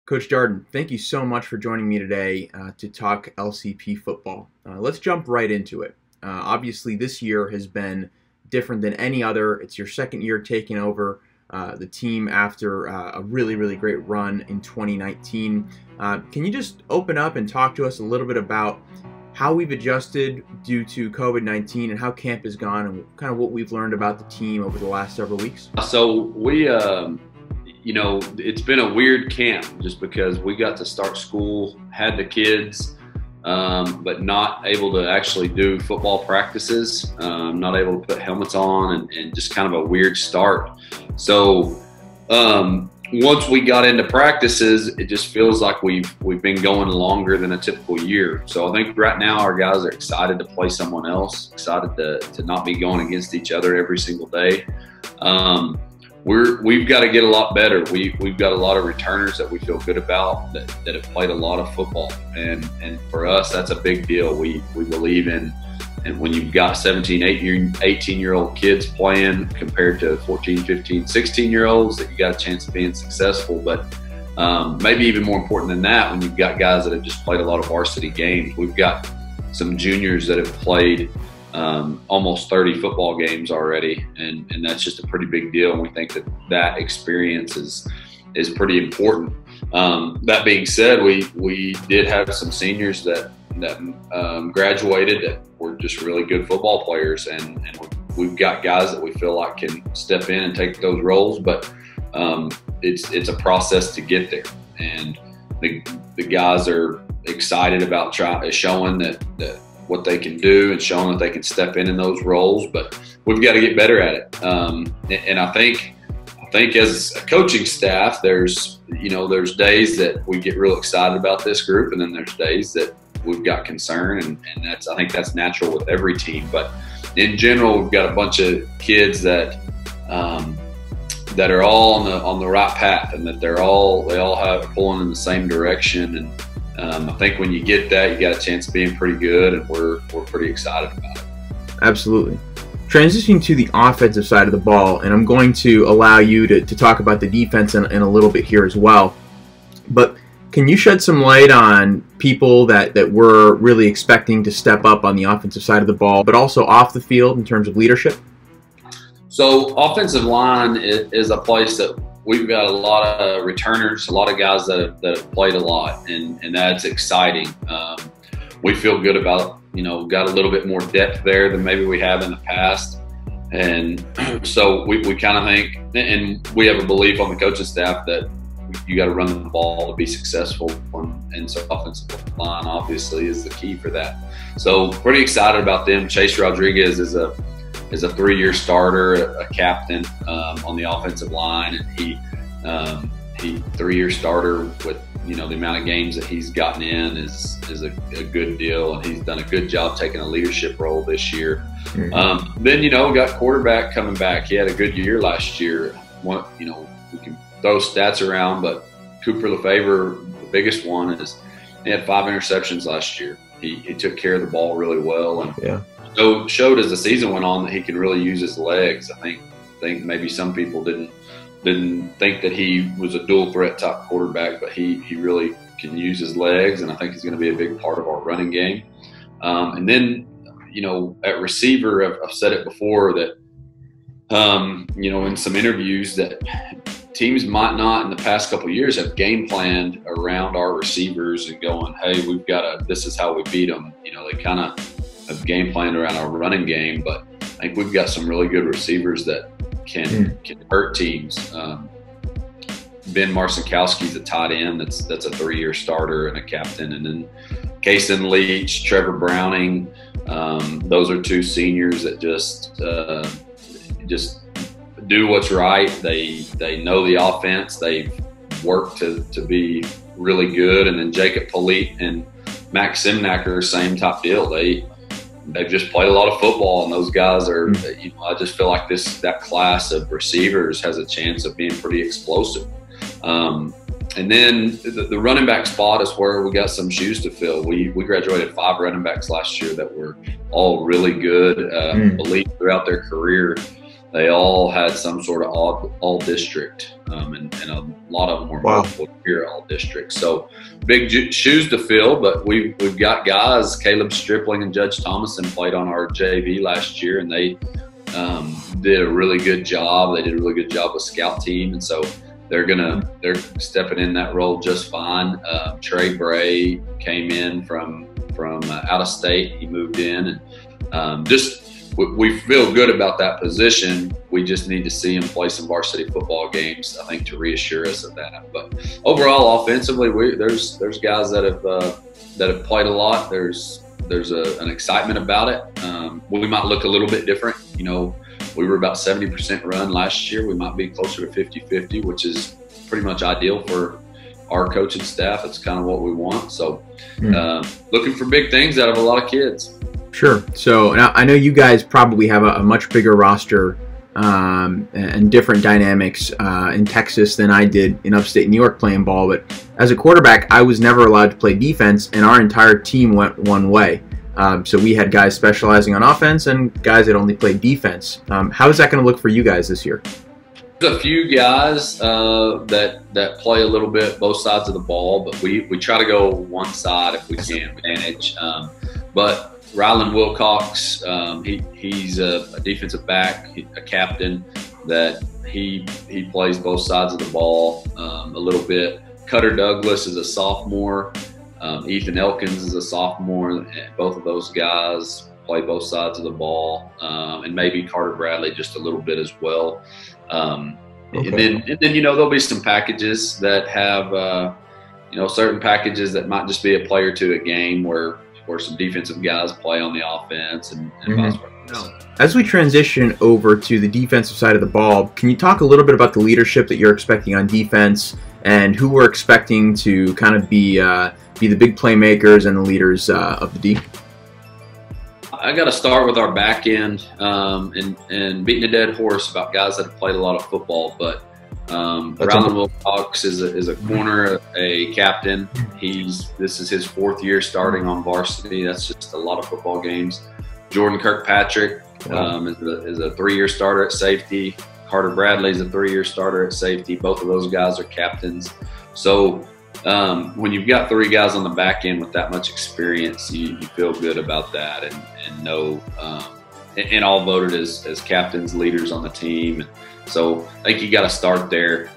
Coach Darden, thank you so much for joining me today to talk LCP football. Let's jump right into it. Obviously, this year has been different than any other. It's your second year taking over the team after a really great run in 2019. Can you just open up and talk to us a little bit about how we've adjusted due to COVID-19 and how camp has gone and kind of what we've learned about the team over the last several weeks? So we it's been a weird camp just because we got to start school, had the kids, but not able to actually do football practices, not able to put helmets on, and just kind of a weird start. So once we got into practices, it just feels like we've been going longer than a typical year. So I think right now our guys are excited to play someone else, excited to not be going against each other every single day. We've got to get a lot better. We've got a lot of returners that we feel good about that have played a lot of football, and for us that's a big deal. We believe in, and when you've got 17, 18-year-old kids playing compared to 14, 15, 16-year-olds, that you got a chance of being successful. But maybe even more important than that, when you've got guys that have just played a lot of varsity games. We've got some juniors that have played almost 30 football games already, and that's just a pretty big deal, and we think that experience is pretty important. That being said, we did have some seniors that graduated that were just really good football players, and we've got guys that we feel like can step in and take those roles, but it's a process to get there, and the guys are excited about showing that what they can do and showing that they can step in those roles, but we've got to get better at it. And I think as a coaching staff, there's days that we get real excited about this group, and then there's days that we've got concern, and I think that's natural with every team. But in general, we've got a bunch of kids that are all on the right path, and that they all have pulling in the same direction. And I think when you get that, you got a chance of being pretty good, and we're pretty excited about it. Absolutely. Transitioning to the offensive side of the ball, and I'm going to allow you to talk about the defense in a little bit here as well. But can you shed some light on people that we're really expecting to step up on the offensive side of the ball, but also off the field in terms of leadership? So offensive line is a place that we've got a lot of returners, a lot of guys that have played a lot, and that's exciting. We feel good about, got a little bit more depth there than maybe we have in the past. And so we kind of think, and we have a belief on the coaching staff that you got to run the ball to be successful. And so offensive line obviously is the key for that. So pretty excited about them. Chase Rodriguez is a 3-year starter, a captain on the offensive line, and he 3-year starter with the amount of games that he's gotten in is a good deal, and he's done a good job taking a leadership role this year. Mm-hmm. Then we got quarterback coming back. He had a good year last year. We can throw stats around, but Cooper Lefevre, the biggest one, is he had 5 interceptions last year. He took care of the ball really well, and so showed as the season went on that he can really use his legs. I think maybe some people didn't think that he was a dual threat type quarterback, but he really can use his legs, and I think he's going to be a big part of our running game. And then at receiver, I've said it before that in some interviews that teams might not in the past couple of years have game planned around our receivers and going, hey, this is how we beat them. They kind of have game planned around our running game, but I think we've got some really good receivers that can hurt teams. Ben Marcinkowski's a tight end that's a 3-year starter and a captain, and then Kason Leach, Trevor Browning, those are 2 seniors that just do what's right. They know the offense. They've worked to be really good. And then Jacob Polite and Max Simnacker, same type deal. They've just played a lot of football, and those guys are, I just feel like that class of receivers has a chance of being pretty explosive. And then the running back spot is where we got some shoes to fill. We graduated 5 running backs last year that were all really good, elite throughout their career. they all had some sort of all district, and a lot of them were multiple year all district. So big shoes to fill, but we've got guys. Caleb Stripling and Judge Thomason played on our JV last year, and they did a really good job. They did a really good job with scout team, and so they're stepping in that role just fine. Trey Bray came in from out of state. He moved in, and we feel good about that position. We just need to see him play some varsity football games, I think, to reassure us of that. But overall, offensively, there's guys that have played a lot. There's an excitement about it. We might look a little bit different. We were about 70% run last year. We might be closer to 50-50, which is pretty much ideal for our coaching staff. It's kind of what we want. So looking for big things out of a lot of kids. Sure. So now I know you guys probably have a much bigger roster and different dynamics in Texas than I did in upstate New York playing ball. But as a quarterback, I was never allowed to play defense, and our entire team went one way. So we had guys specializing on offense and guys that only played defense. How is that going to look for you guys this year? There's a few guys that play a little bit both sides of the ball, but we try to go one side if we can manage. But Rylan Wilcox, he's a defensive back, a captain that he plays both sides of the ball a little bit. Cutter Douglas is a sophomore. Ethan Elkins is a sophomore. Both of those guys play both sides of the ball, and maybe Carter Bradley just a little bit as well. And then there'll be some packages that have certain packages that might just be a play or two a game where some defensive guys play on the offense and vice versa. As we transition over to the defensive side of the ball, can you talk a little bit about the leadership that you're expecting on defense and who we're expecting to kind of be the big playmakers and the leaders of the D? I got to start with our back end and beating a dead horse about guys that have played a lot of football, but Rylan Wilcox is a corner, a captain. This is his 4th year starting on varsity. That's just a lot of football games. Jordan Kirkpatrick is a 3-year starter at safety. Carter Bradley is a 3-year starter at safety. Both of those guys are captains. So when you've got 3 guys on the back end with that much experience, you feel good about that and know and all voted as captains, leaders on the team. And so I think you got to start there.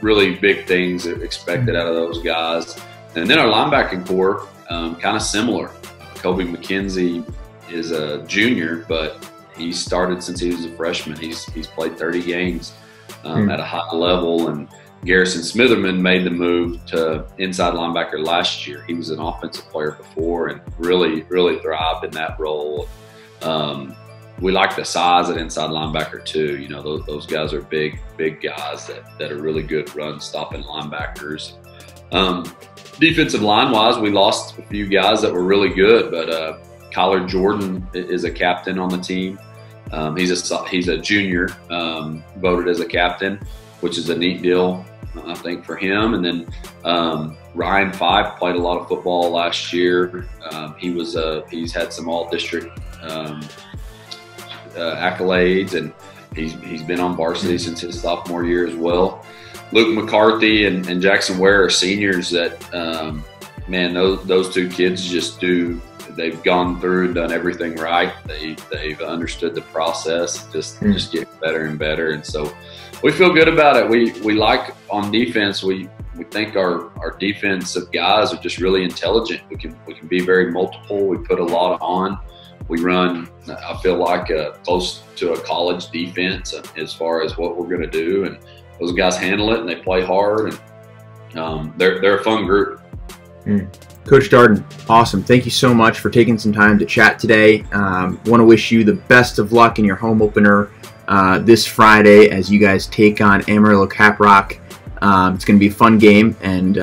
Really big things expected out of those guys. And then our linebacking core, kind of similar. Kobe McKenzie is a junior, but he started since he was a freshman. He's played 30 games at a high level. And Garrison Smitherman made the move to inside linebacker last year. He was an offensive player before and really, really thrived in that role. We like the size at inside linebacker too. Those guys are big guys that are really good run stopping linebackers. Defensive line wise, we lost a few guys that were really good, but Kyler Jordan is a captain on the team. He's a junior, voted as a captain, which is a neat deal, I think, for him. And then Ryan Five played a lot of football last year. He's had some all-district accolades, and he's been on varsity since his sophomore year as well. Luke McCarthy and Jackson Ware are seniors that, those 2 kids they've gone through and done everything right. They've understood the process, just get better and better. And so we feel good about it. We like on defense, we think our defensive guys are just really intelligent. We can be very multiple. We put a lot on. We run, I feel like, close to a college defense as far as what we're going to do. And those guys handle it and they play hard. And they're a fun group. Coach Darden, awesome. Thank you so much for taking some time to chat today. Want to wish you the best of luck in your home opener this Friday as you guys take on Amarillo Caprock. It's going to be a fun game, and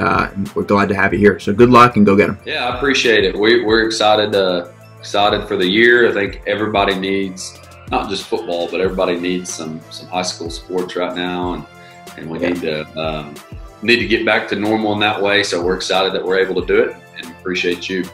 we're glad to have you here. So good luck and go get them. Yeah, I appreciate it. We're excited for the year. I think everybody needs, not just football, but everybody needs some high school sports right now, and we need to get back to normal in that way. So we're excited that we're able to do it, and appreciate you.